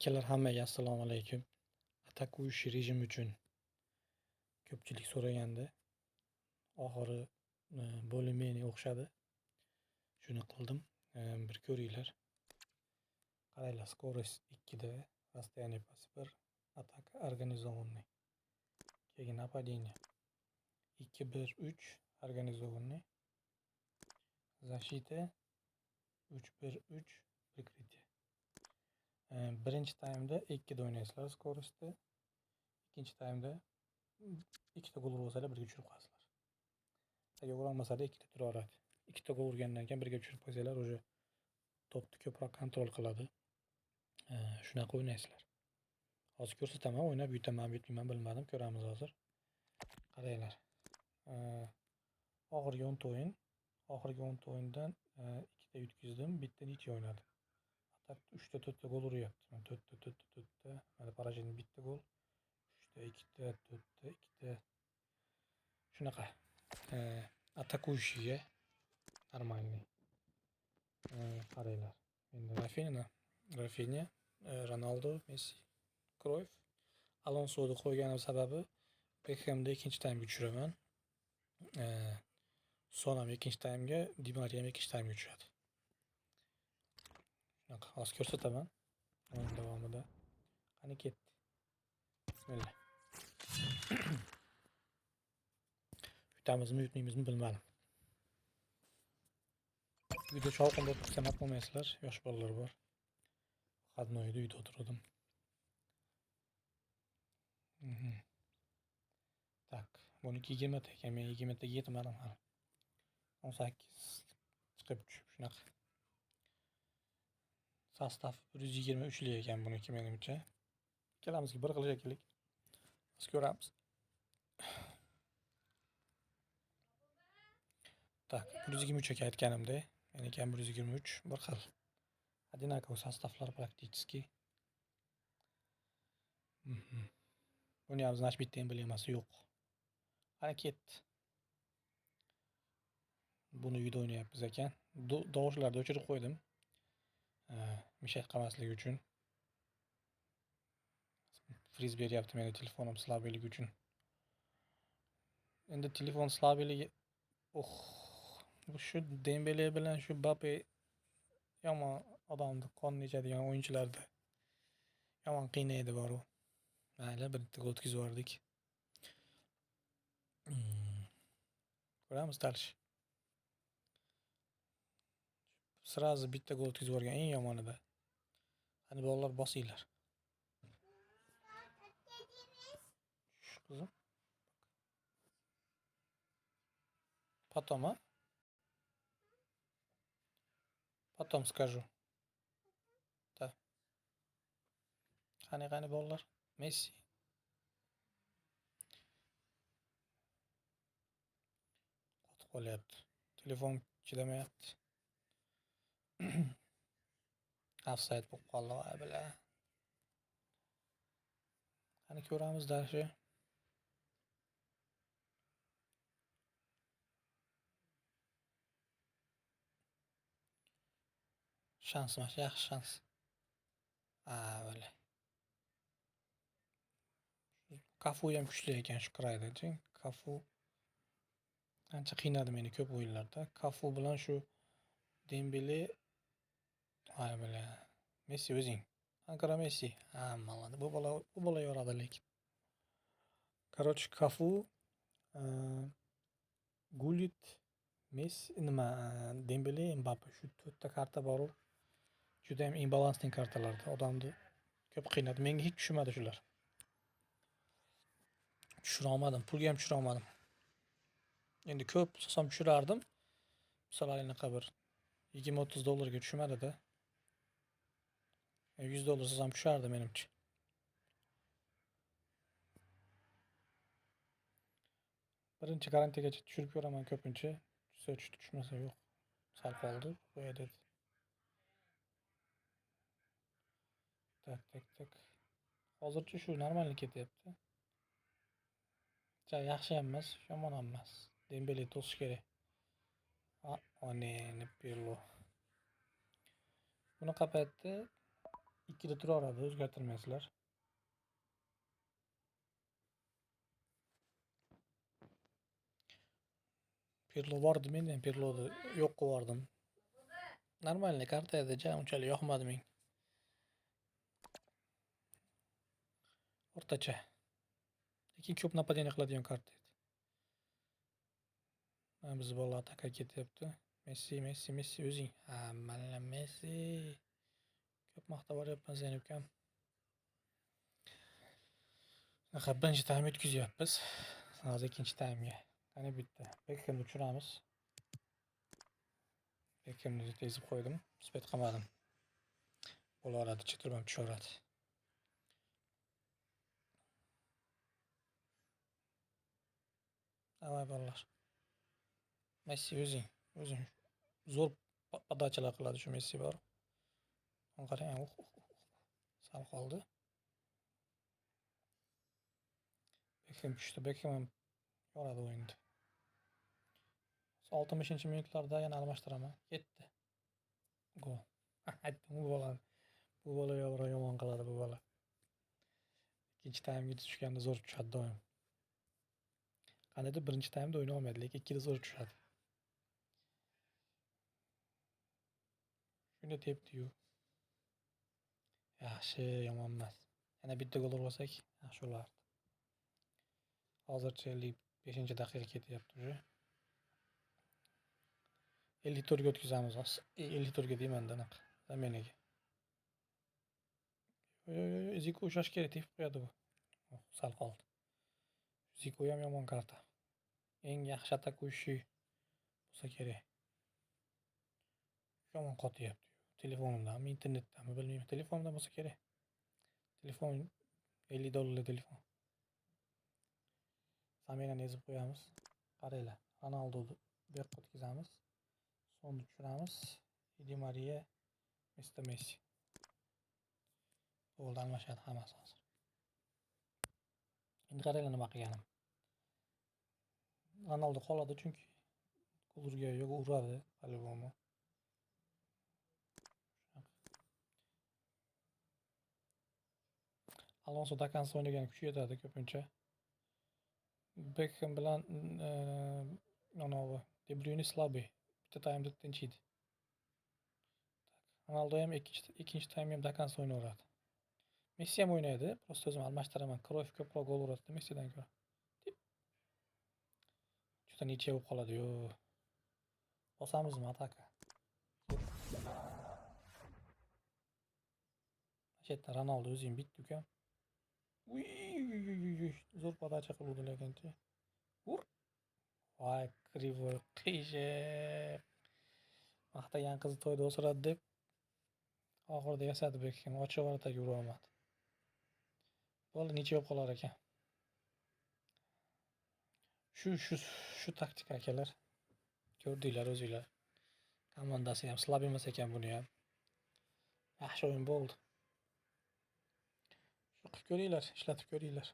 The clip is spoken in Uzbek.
Akalar hammaga assalomu alaykum. Atak uyushi rejim uchun ko'pchilik so'raganda oxiri bo'limeni o'xshadi. Shuni qildim. Bir ko'ringlar. Qaranglar, skorost 2 da, расстояние pasi 1, ataka организованный. Keyin нападение 2-1-3 организованный. Защита 3-1-3 прикрытие. Birinchi taymda 2 da o'ynaysizlar skorostda. Ikkinchi taymda 2 ta gol ursalar birga tushirib qo'yasizlar. Agar urolmasada 2 ta turaveradi. 2 ta gol urgandan keyin birga tushirib qo'ysalar, o'sha to'pni ko'proq kontrol qiladi. Shunaqa o'ynaysizlar. Hozir ko'rsataman, o'ynab yutaman, yutmayman bilmadim, ko'ramiz hozir. Qaranglar. Oxirgi 10 ta o'yin. Oxirgi 10 ta o'yindan 2 ta yutkazdim, bitta necha o'ynadim. Atak 3 ta 4 ta gol uryapti. 4 ta 4 ta 4 ta. Mana поражение bitta gol. 3 ta 2 ta 4 ta 2 ta. Shunaqa. Atakuyishiga нормальный. Qaranglar. Endi Rafinha, Ronaldo, Messi, Kroyf, Alonsoni qo'yganim sababi Beckhamni ikkinchi taymga tushiraman. Son ham ikkinchi taymga, Di Maria ham ikkinchi taymga tushadi. Shunaqa, hozir ko'rsataman. O'yin davomida. Qani ketdi. Bismillah. Yutamizmi, yutmaymizmi bilmadim. Uyda shovqin bo'lib tursa nima qilmaysizlar, yosh bolalar bor. Qadnoyda uyda o'tirdim. Tak, buniki 20 ta ekan, men 20 taga yetmadim hali. 18 chiqib tushib shunaqa. Sostav 123 lik ekan buniki menimcha. Ikkalamizga bir xil shekilli. Biz ko'ramiz. Tak, 123 ekan aytganimda. Meniki ham 123, bir xil. Одинаковый составlar практически. Buni ham значит bitta emblemasi yo'q. Qani ketdi. Buni uyda o'ynayapmiz ekan. Tovushlarni o'chirib qo'ydim. Mishak qilmasligi uchun. Friz beryapti meni telefonim slabeligi uchun. Endi telefon slabeligi bu shu Dembele bilan shu Mbappe yomon odamni qonni ichadigan o'yinchilarda yomon qiynaydi bor u. Mayli, bitta gol o'tkazib yubordik. Ko'ramiz dalish. Sirazi bitta gol o'tkazib yuborgan eng yomonida. Qani bolalar bosinglar. Shu qizim. Потом, а? Потом скажу. Да. Qani bolalar? Messi. Qotib qolyapti. Telefon chidamayapti. Offside bo'lib qoldi, voy bila. Qani ko'ramiz dalishi. Shans mana, yaxshi shans. Böyle. Kafu ham kuchli ekan shu qirayda. Kafu ancha qiynadi meni ko'p o'yinlarda. Kafu bilan shu Dembele böyle. Messi o'zing. Ankara Messi. Malada bu bola yoradi lekin. Короче, Kafu, Gullit, Messi, Dembele, Mbappe shu 4 ta karta bor. Juda ham imbalansli kartalarda odamni ko'p qiynadi. Menga hech tushmadi shular. Tushira olmadim, pulga ham tushira olmadim. Endi ko'p so'sam tushirardim. Masalan, anaqa bir 20-30 dollarga tushmadi-da. $100 so'sam tushardi menimcha. Birinchi garantiyaga tushirib ko'raman ko'pincha. Tushmasa yo'q. Sal qoldi. Qo'ya dedi. Tak. Hozircha shu normalni ketyapti. Yaxshi ham emas, yomon ham emas. Dembele to'sish kerak. Pirlo. Bunaqa paytda 2'de turaveradi, o'zgartirmaysizlar. Pirlo bordi, men ham Pirloni yo'q qilib Normalniy karta edi, unchalik yoqmadi menga. O'rtacha. Lekin ko'p napadeniya qiladigan karta edi. Mana biz bola ataka ketyapti. Messi o'zing. Ha, mana Messi. Ko'p maqtab boryapman seni ukam. Birinchi taym o'tkazyapmiz. Hozir ikkinchi taymga. Qani bitta. Beckhamni tushiramiz. Beckhamni ezib qo'ydim. Spet qilmadim. Bo'laveradi, chitirmam tushaveradi. Davay bolalar. Messi o'zing. Zo'r podachalar qiladi shu Messi bor. Qarang, sal qoldi. Beckham tushdi. Beckham ham yoradi o'yinni. 60-minutlarda yana almashtiraman. Ketdi. Gol. Aytdim, bu bola yomon qiladi bu bola. Ikkinchi taymga tushganda zo'r tushadi doim. Qanday birinchi taymda o'ynay olmaydi, lekin ikkida zo'r tushadi. Shunda tepdi-yu. Yaxshi, yomon emas. Yana bitta gol ursak, yaxshi bo'lardi. Hozircha 55-daqiqa ketyapti уже. 54 ga o'tkazamiz hozir. 54 ga deyman-da anaqa. Zaminaga. Ziko ushlash kerak, tepib qo'yadi bu. Sal qoldi. Ziko ham yomon karta. Eng yaxshi atakuvchi bo'lsa kerak. Yomon qotyapti. Telefonimdanmi, internetdanmi bilmayman. Telefonimdan bo'lsa kerak. Telefon $50 telefon. Zaminani ezib qo'yamiz. Qaranglar. Ronaldoni bu yoqqa o'tkazamiz. So'nni tushiramiz. Di Maria, Mr. Messi. Bo'ldi, almashadi hammasi hozir. Endi qaranglar nima qilganim. Ronaldo qoladi chunki kulurga yo'q uradi, по-любому. Alonso Dakansiz o'ynagan kuchi yetadi ko'pincha. Beckham bilan De Bruyne slabый. Bitta taymda tinchiydi. Ronaldo ham ikkinchi taym ham Dakansiz o'ynaveradi. Messi ham o'ynaydi, prosta o'zim almashtiraman. Kroyf ko'proq gol uradi Messidan ko'ra. Juda necha bo'lib qoladi-yu. Bosamizmi ataka? Shetda Ronaldo o'zing bitdi ukam. Zo'r podacha qiluvdi lekinchi. Ur. Voy, krivoy qiyshiq. Maqtagan qizni to'yda o'siradi deb oxirida yasadi Beckham. Ochiq varataga ura olmadi. Bola necha bo'lib qolar ekan. Shu taktika akalar. Ko'rdinglar o'zinglar. Komandasi ham slab emas ekan buni ham. Yaxshi o'yin bo'ldi. Shu qilib ko'ringlar, ishlatib ko'ringlar.